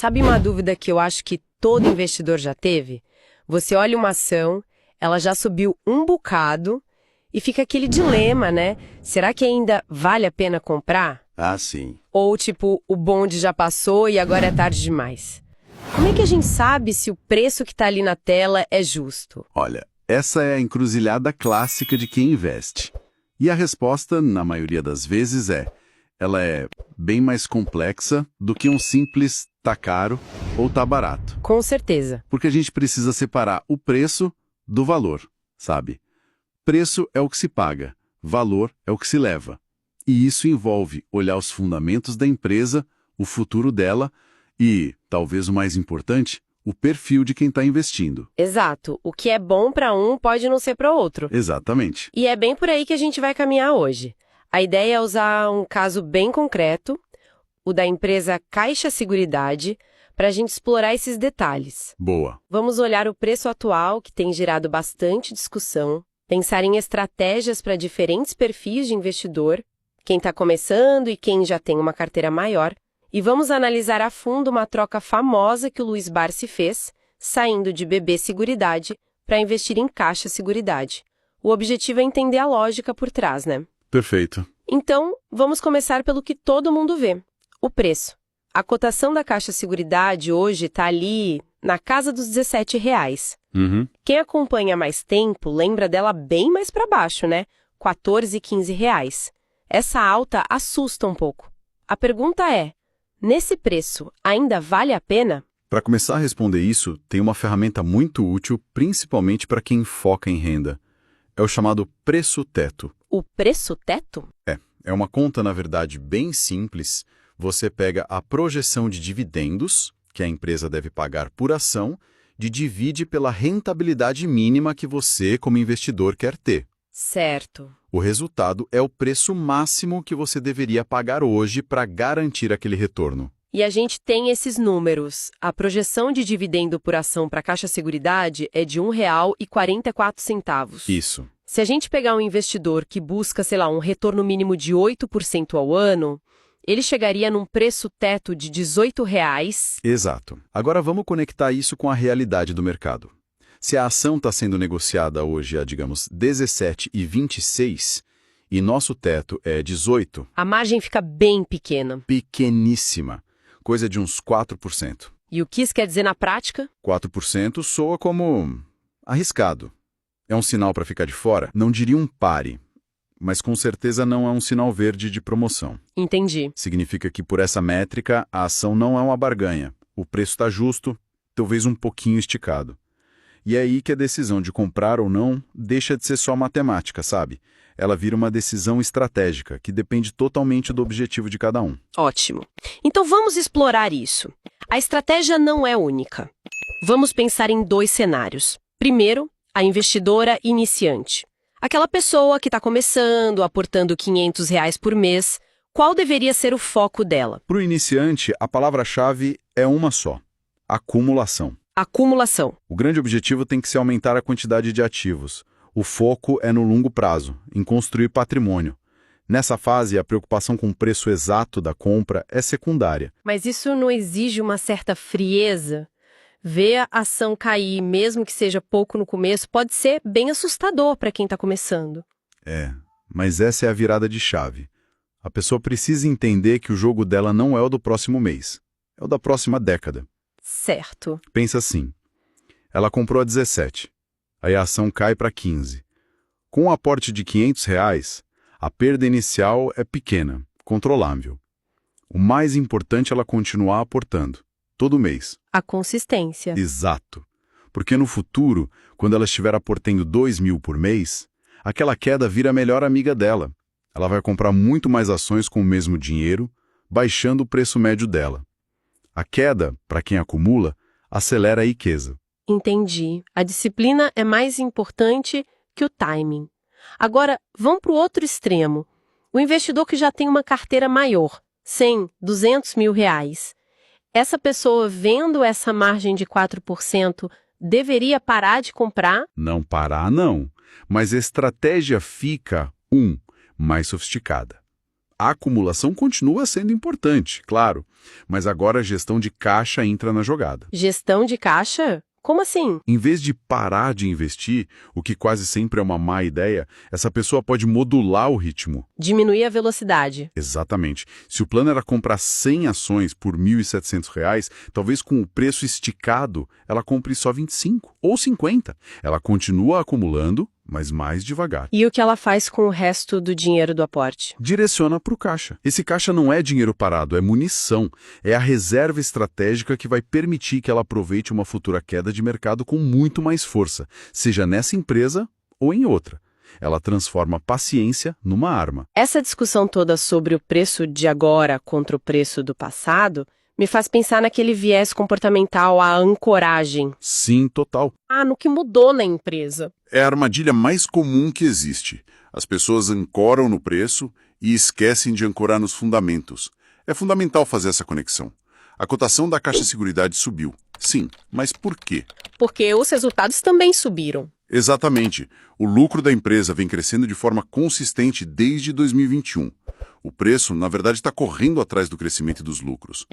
Sabe uma dúvida que eu acho que todo investidor já teve? Você olha uma ação, ela já subiu um bocado e fica aquele dilema, né? Será que ainda vale a pena comprar? Ah, sim. Ou tipo, o bonde já passou e agora é tarde demais? Como é que a gente sabe se o preço que está ali na tela é justo? Olha, essa é a encruzilhada clássica de quem investe. E a resposta, na maioria das vezes, ela é bem mais complexa do que um simples tá caro ou tá barato. Com certeza. Porque a gente precisa separar o preço do valor, sabe? Preço é o que se paga, valor é o que se leva. E isso envolve olhar os fundamentos da empresa, o futuro dela e, talvez o mais importante, o perfil de quem está investindo. Exato. O que é bom para um pode não ser para outro. Exatamente. E é bem por aí que a gente vai caminhar hoje. A ideia é usar um caso bem concreto, o da empresa Caixa Seguridade, para a gente explorar esses detalhes. Boa. Vamos olhar o preço atual, que tem gerado bastante discussão, pensar em estratégias para diferentes perfis de investidor, quem está começando e quem já tem uma carteira maior, e vamos analisar a fundo uma troca famosa que o Luiz Barsi fez, saindo de BB Seguridade para investir em Caixa Seguridade. O objetivo é entender a lógica por trás, né? Perfeito. Então, vamos começar pelo que todo mundo vê, o preço. A cotação da Caixa Seguridade hoje está ali na casa dos R$17. Uhum. Quem acompanha há mais tempo lembra dela bem mais para baixo, né? R$14, R$15. Essa alta assusta um pouco. A pergunta é, nesse preço, ainda vale a pena? Para começar a responder isso, tem uma ferramenta muito útil, principalmente para quem foca em renda. É o chamado preço-teto. O preço-teto? É uma conta, na verdade, bem simples. Você pega a projeção de dividendos, que a empresa deve pagar por ação, e divide pela rentabilidade mínima que você, como investidor, quer ter. Certo. O resultado é o preço máximo que você deveria pagar hoje para garantir aquele retorno. E a gente tem esses números. A projeção de dividendo por ação para a Caixa Seguridade é de R$1,44. Isso. Se a gente pegar um investidor que busca, sei lá, um retorno mínimo de 8% ao ano, ele chegaria num preço-teto de R$18. Exato. Agora vamos conectar isso com a realidade do mercado. Se a ação está sendo negociada hoje a, digamos, 17,26 e nosso teto é 18, A margem fica bem pequena. pequeníssima, coisa de uns 4%. E o que isso quer dizer na prática? 4% soa como arriscado. É um sinal para ficar de fora? Não diria um pare, mas com certeza não é um sinal verde de promoção. Entendi. Significa que por essa métrica a ação não é uma barganha. O preço está justo, talvez um pouquinho esticado. E é aí que a decisão de comprar ou não deixa de ser só matemática, sabe? Ela vira uma decisão estratégica, que depende totalmente do objetivo de cada um. Ótimo. Então vamos explorar isso. A estratégia não é única. Vamos pensar em dois cenários. Primeiro, a investidora iniciante. Aquela pessoa que está começando, aportando R$500 por mês. Qual deveria ser o foco dela? Para o iniciante, a palavra-chave é uma só: acumulação. Acumulação. O grande objetivo tem que ser aumentar a quantidade de ativos. O foco é no longo prazo, em construir patrimônio. Nessa fase, a preocupação com o preço exato da compra é secundária. Mas isso não exige uma certa frieza? Ver a ação cair, mesmo que seja pouco no começo, pode ser bem assustador para quem está começando. Mas essa é a virada de chave. A pessoa precisa entender que o jogo dela não é o do próximo mês, é o da próxima década. Certo. Pensa assim, ela comprou a 17, aí a ação cai para 15. Com um aporte de R$500, a perda inicial é pequena, controlável. O mais importante é ela continuar aportando, todo mês. A consistência. Exato. Porque no futuro, quando ela estiver aportando R$2.000 por mês, aquela queda vira a melhor amiga dela. Ela vai comprar muito mais ações com o mesmo dinheiro, baixando o preço médio dela. A queda, para quem acumula, acelera a riqueza. Entendi. A disciplina é mais importante que o timing. Agora, vamos para o outro extremo. O investidor que já tem uma carteira maior, 100, R$200.000. Essa pessoa, vendo essa margem de 4%, deveria parar de comprar? Não parar, não. Mas a estratégia fica, mais sofisticada. A acumulação continua sendo importante, claro, mas agora a gestão de caixa entra na jogada. Gestão de caixa? Como assim? Em vez de parar de investir, o que quase sempre é uma má ideia, essa pessoa pode modular o ritmo. Diminuir a velocidade. Exatamente. Se o plano era comprar 100 ações por R$ 1.700, talvez com o preço esticado, ela compre só 25 ou 50. Ela continua acumulando, mas mais devagar. E o que ela faz com o resto do dinheiro do aporte? Direciona para o caixa. Esse caixa não é dinheiro parado, é munição. É a reserva estratégica que vai permitir que ela aproveite uma futura queda de mercado com muito mais força, seja nessa empresa ou em outra. Ela transforma a paciência numa arma. Essa discussão toda sobre o preço de agora contra o preço do passado me faz pensar naquele viés comportamental, a ancoragem. Sim, total. No que mudou na empresa. É a armadilha mais comum que existe. As pessoas ancoram no preço e esquecem de ancorar nos fundamentos. É fundamental fazer essa conexão. A cotação da Caixa Seguridade subiu. Sim, mas por quê? Porque os resultados também subiram. Exatamente. O lucro da empresa vem crescendo de forma consistente desde 2021. O preço, na verdade, está correndo atrás do crescimento dos lucros.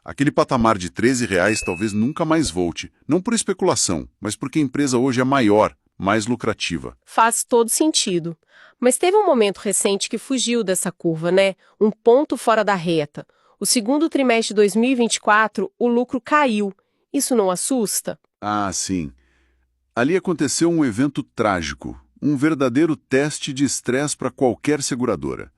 Aquele patamar de R$ 13 talvez nunca mais volte, não por especulação, mas porque a empresa hoje é maior, mais lucrativa. Faz todo sentido. Mas teve um momento recente que fugiu dessa curva, né? Um ponto fora da reta. O segundo trimestre de 2024, o lucro caiu. Isso não assusta? Ah, sim. Ali aconteceu um evento trágico, um verdadeiro teste de estresse para qualquer seguradora.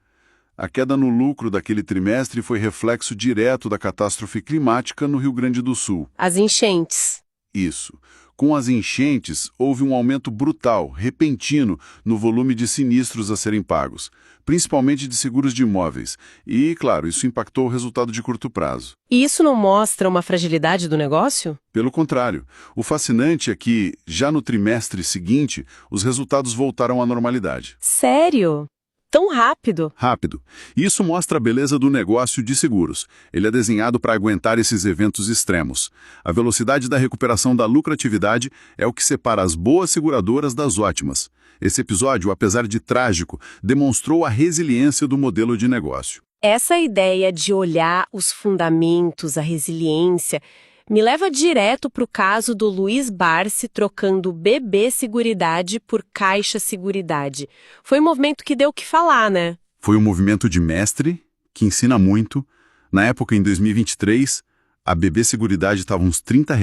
A queda no lucro daquele trimestre foi reflexo direto da catástrofe climática no Rio Grande do Sul. As enchentes. Isso. Com as enchentes, houve um aumento brutal, repentino, no volume de sinistros a serem pagos, principalmente de seguros de imóveis. E, claro, isso impactou o resultado de curto prazo. E isso não mostra uma fragilidade do negócio? Pelo contrário, o fascinante é que, já no trimestre seguinte, os resultados voltaram à normalidade. Sério? Tão rápido? Rápido. Isso mostra a beleza do negócio de seguros. Ele é desenhado para aguentar esses eventos extremos. A velocidade da recuperação da lucratividade é o que separa as boas seguradoras das ótimas. Esse episódio, apesar de trágico, demonstrou a resiliência do modelo de negócio. Essa ideia de olhar os fundamentos, a resiliência, me leva direto para o caso do Luiz Barsi trocando BB Seguridade por Caixa Seguridade. Foi um movimento que deu o que falar, né? Foi um movimento de mestre, que ensina muito. Na época, em 2023, a BB Seguridade estava uns R$ 30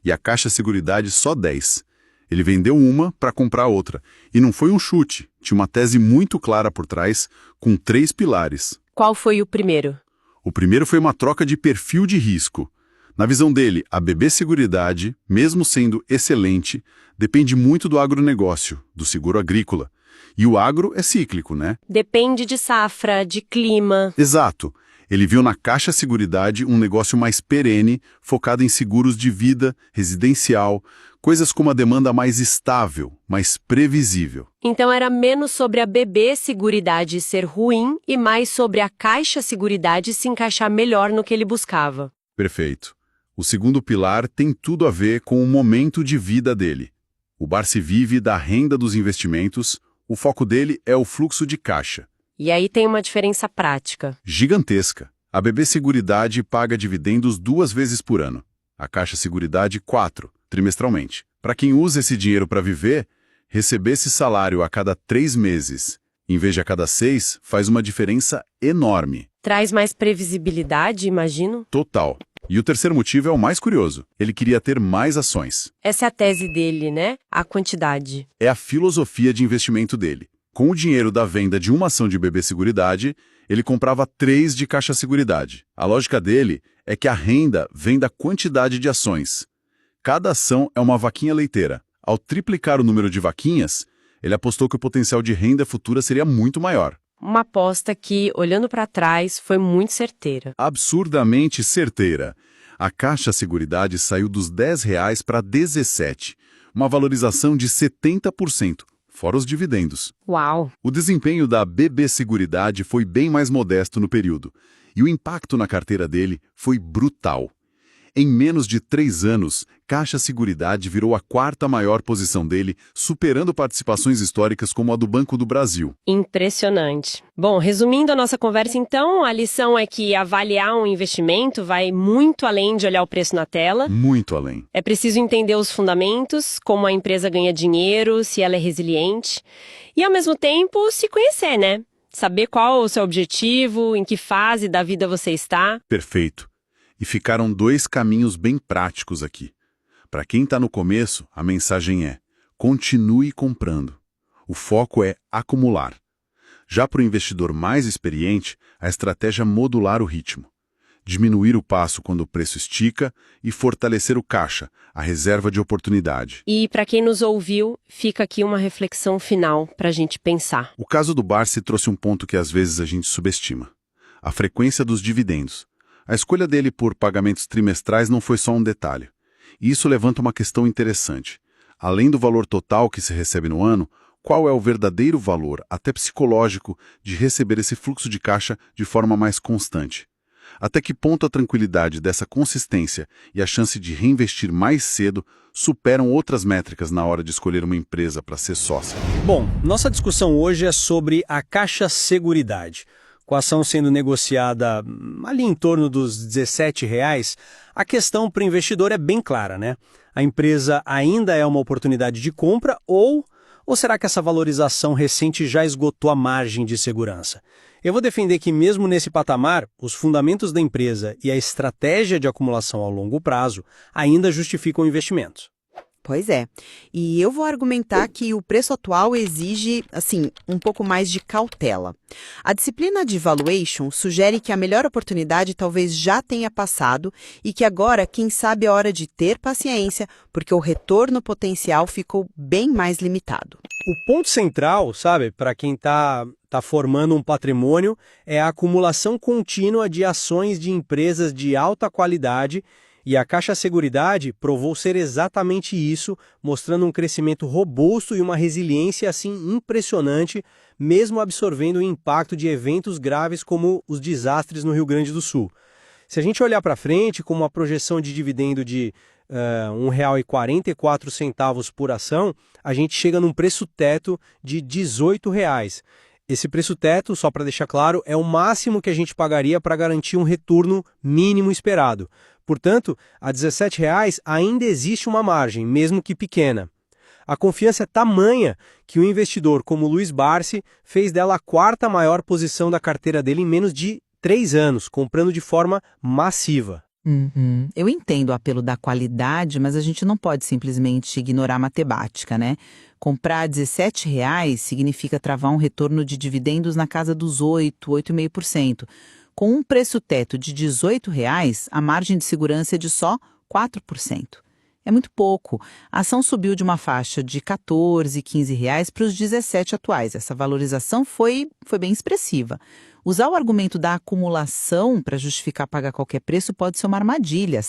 e a Caixa Seguridade só 10. Ele vendeu uma para comprar outra. E não foi um chute, tinha uma tese muito clara por trás, com 3 pilares. Qual foi o primeiro? O primeiro foi uma troca de perfil de risco. Na visão dele, a BB Seguridade, mesmo sendo excelente, depende muito do agronegócio, do seguro agrícola. E o agro é cíclico, né? Depende de safra, de clima. Exato. Ele viu na Caixa Seguridade um negócio mais perene, focado em seguros de vida, residencial, coisas com uma demanda mais estável, mais previsível. Então era menos sobre a BB Seguridade ser ruim e mais sobre a Caixa Seguridade se encaixar melhor no que ele buscava. Perfeito. O segundo pilar tem tudo a ver com o momento de vida dele. O Barsi vive da renda dos investimentos, o foco dele é o fluxo de caixa. E aí tem uma diferença prática. Gigantesca. A BB Seguridade paga dividendos 2 vezes por ano. A Caixa Seguridade 4, trimestralmente. Para quem usa esse dinheiro para viver, receber esse salário a cada 3 meses, em vez de a cada 6, faz uma diferença enorme. Traz mais previsibilidade, imagino? Total. E o terceiro motivo é o mais curioso. Ele queria ter mais ações. Essa é a tese dele, né? A quantidade. É a filosofia de investimento dele. Com o dinheiro da venda de uma ação de BB Seguridade, ele comprava 3 de Caixa Seguridade. A lógica dele é que a renda vem da quantidade de ações. Cada ação é uma vaquinha leiteira. Ao triplicar o número de vaquinhas, ele apostou que o potencial de renda futura seria muito maior. Uma aposta que, olhando para trás, foi muito certeira. Absurdamente certeira. A Caixa Seguridade saiu dos R$ 10 para 17, uma valorização de 70%, fora os dividendos. Uau! O desempenho da BB Seguridade foi bem mais modesto no período, e o impacto na carteira dele foi brutal. Em menos de 3 anos, Caixa Seguridade virou a 4ª maior posição dele, superando participações históricas como a do Banco do Brasil. Impressionante. Bom, resumindo a nossa conversa então, a lição é que avaliar um investimento vai muito além de olhar o preço na tela. Muito além. É preciso entender os fundamentos, como a empresa ganha dinheiro, se ela é resiliente. E, ao mesmo tempo, se conhecer, né? Saber qual o seu objetivo, em que fase da vida você está. Perfeito. E ficaram 2 caminhos bem práticos aqui. Para quem está no começo, a mensagem é: continue comprando. O foco é acumular. Já para o investidor mais experiente, a estratégia é modular o ritmo. Diminuir o passo quando o preço estica e fortalecer o caixa, a reserva de oportunidade. E, para quem nos ouviu, fica aqui uma reflexão final para a gente pensar. O caso do Barsi trouxe um ponto que às vezes a gente subestima: a frequência dos dividendos. A escolha dele por pagamentos trimestrais não foi só um detalhe. E isso levanta uma questão interessante. Além do valor total que se recebe no ano, qual é o verdadeiro valor, até psicológico, de receber esse fluxo de caixa de forma mais constante? Até que ponto a tranquilidade dessa consistência e a chance de reinvestir mais cedo superam outras métricas na hora de escolher uma empresa para ser sócia? Bom, nossa discussão hoje é sobre a Caixa Seguridade. Com a ação sendo negociada ali em torno dos R$17, a questão para o investidor é bem clara, né? A empresa ainda é uma oportunidade de compra ou será que essa valorização recente já esgotou a margem de segurança? Eu vou defender que mesmo nesse patamar, os fundamentos da empresa e a estratégia de acumulação ao longo prazo ainda justificam investimentos. Pois é. E eu vou argumentar que o preço atual exige, um pouco mais de cautela. A disciplina de valuation sugere que a melhor oportunidade talvez já tenha passado e que agora, quem sabe, é hora de ter paciência, porque o retorno potencial ficou bem mais limitado. O ponto central, para quem está formando um patrimônio, é a acumulação contínua de ações de empresas de alta qualidade. E a Caixa Seguridade provou ser exatamente isso, mostrando um crescimento robusto e uma resiliência impressionante, mesmo absorvendo o impacto de eventos graves como os desastres no Rio Grande do Sul. Se a gente olhar para frente, com uma projeção de dividendo de R$1,44 por ação, a gente chega num preço teto de R$18. Esse preço teto, só para deixar claro, é o máximo que a gente pagaria para garantir um retorno mínimo esperado. Portanto, a R$17 ainda existe uma margem, mesmo que pequena. A confiança é tamanha que o investidor, como Luiz Barsi, fez dela a 4ª maior posição da carteira dele em menos de 3 anos, comprando de forma massiva. Eu entendo o apelo da qualidade, mas a gente não pode simplesmente ignorar a matemática, né? Comprar R$17 significa travar um retorno de dividendos na casa dos 8,5%. Com um preço teto de R$18, a margem de segurança é de só 4%. É muito pouco. A ação subiu de uma faixa de R$14, R$15 para os 17 atuais. Essa valorização foi bem expressiva. Usar o argumento da acumulação para justificar pagar qualquer preço pode ser uma armadilha,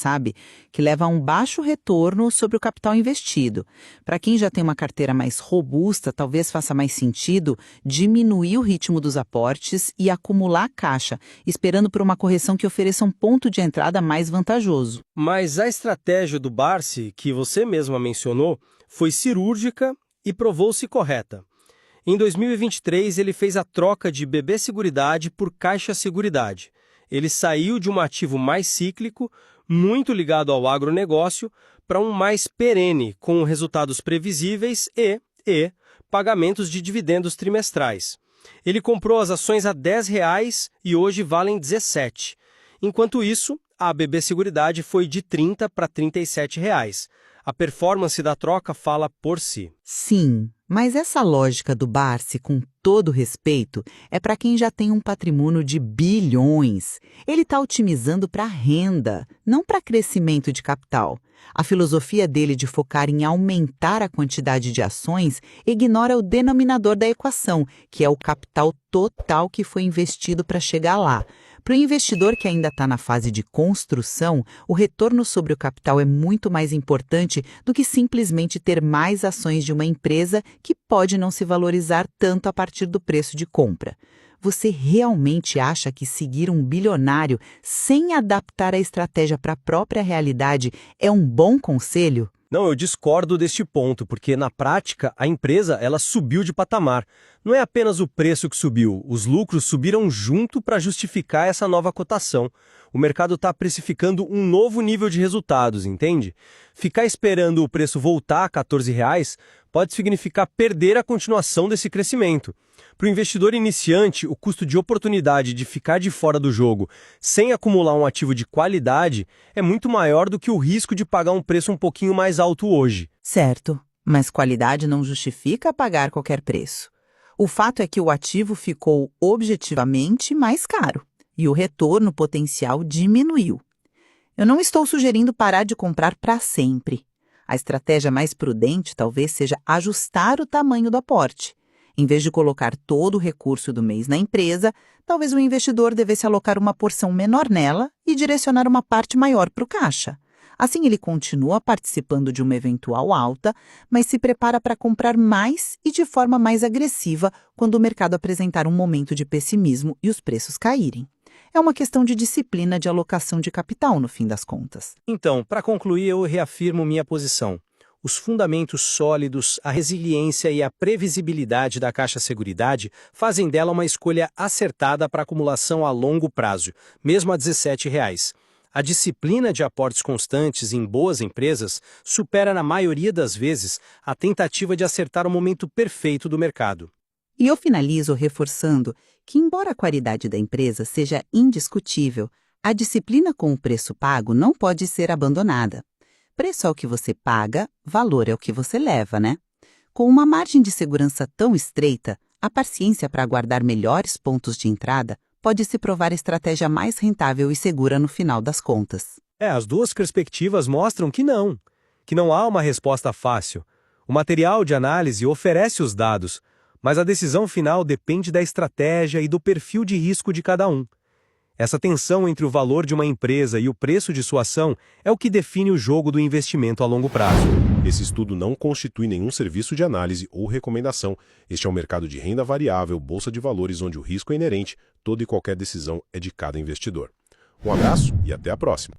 que leva a um baixo retorno sobre o capital investido. Para quem já tem uma carteira mais robusta, talvez faça mais sentido diminuir o ritmo dos aportes e acumular caixa, esperando por uma correção que ofereça um ponto de entrada mais vantajoso. Mas a estratégia do Barsi, que você mesma mencionou, foi cirúrgica e provou-se correta. Em 2023, ele fez a troca de BB Seguridade por Caixa Seguridade. Ele saiu de um ativo mais cíclico, muito ligado ao agronegócio, para um mais perene, com resultados previsíveis e pagamentos de dividendos trimestrais. Ele comprou as ações a R$10 e hoje valem R$17. Enquanto isso, a BB Seguridade foi de R$30 para R$37. A performance da troca fala por si. Sim, mas essa lógica do Barsi, com todo respeito, é para quem já tem um patrimônio de bilhões. Ele está otimizando para renda, não para crescimento de capital. A filosofia dele de focar em aumentar a quantidade de ações ignora o denominador da equação, que é o capital total que foi investido para chegar lá. Para o investidor que ainda está na fase de construção, o retorno sobre o capital é muito mais importante do que simplesmente ter mais ações de uma empresa que pode não se valorizar tanto a partir do preço de compra. Você realmente acha que seguir um bilionário sem adaptar a estratégia para a própria realidade é um bom conselho? Não, eu discordo deste ponto, porque na prática a empresa ela subiu de patamar. Não é apenas o preço que subiu, os lucros subiram junto para justificar essa nova cotação. O mercado está precificando um novo nível de resultados, entende? Ficar esperando o preço voltar a R$14 pode significar perder a continuação desse crescimento. Para o investidor iniciante, o custo de oportunidade de ficar de fora do jogo sem acumular um ativo de qualidade é muito maior do que o risco de pagar um preço um pouquinho mais alto hoje. Certo, mas qualidade não justifica pagar qualquer preço. O fato é que o ativo ficou objetivamente mais caro e o retorno potencial diminuiu. Eu não estou sugerindo parar de comprar para sempre. A estratégia mais prudente talvez seja ajustar o tamanho do aporte. Em vez de colocar todo o recurso do mês na empresa, talvez o investidor devesse alocar uma porção menor nela e direcionar uma parte maior para o caixa. Assim, ele continua participando de uma eventual alta, mas se prepara para comprar mais e de forma mais agressiva quando o mercado apresentar um momento de pessimismo e os preços caírem. É uma questão de disciplina de alocação de capital, no fim das contas. Então, para concluir, eu reafirmo minha posição. Os fundamentos sólidos, a resiliência e a previsibilidade da Caixa Seguridade fazem dela uma escolha acertada para acumulação a longo prazo, mesmo a R$17. A disciplina de aportes constantes em boas empresas supera, na maioria das vezes, a tentativa de acertar o momento perfeito do mercado. E eu finalizo reforçando que, embora a qualidade da empresa seja indiscutível, a disciplina com o preço pago não pode ser abandonada. Preço é o que você paga, valor é o que você leva, né? Com uma margem de segurança tão estreita, a paciência para aguardar melhores pontos de entrada pode se provar a estratégia mais rentável e segura no final das contas. As duas perspectivas mostram que não há uma resposta fácil. O material de análise oferece os dados, mas a decisão final depende da estratégia e do perfil de risco de cada um. Essa tensão entre o valor de uma empresa e o preço de sua ação é o que define o jogo do investimento a longo prazo. Esse estudo não constitui nenhum serviço de análise ou recomendação. Este é um mercado de renda variável, bolsa de valores, onde o risco é inerente, toda e qualquer decisão é de cada investidor. Um abraço e até a próxima.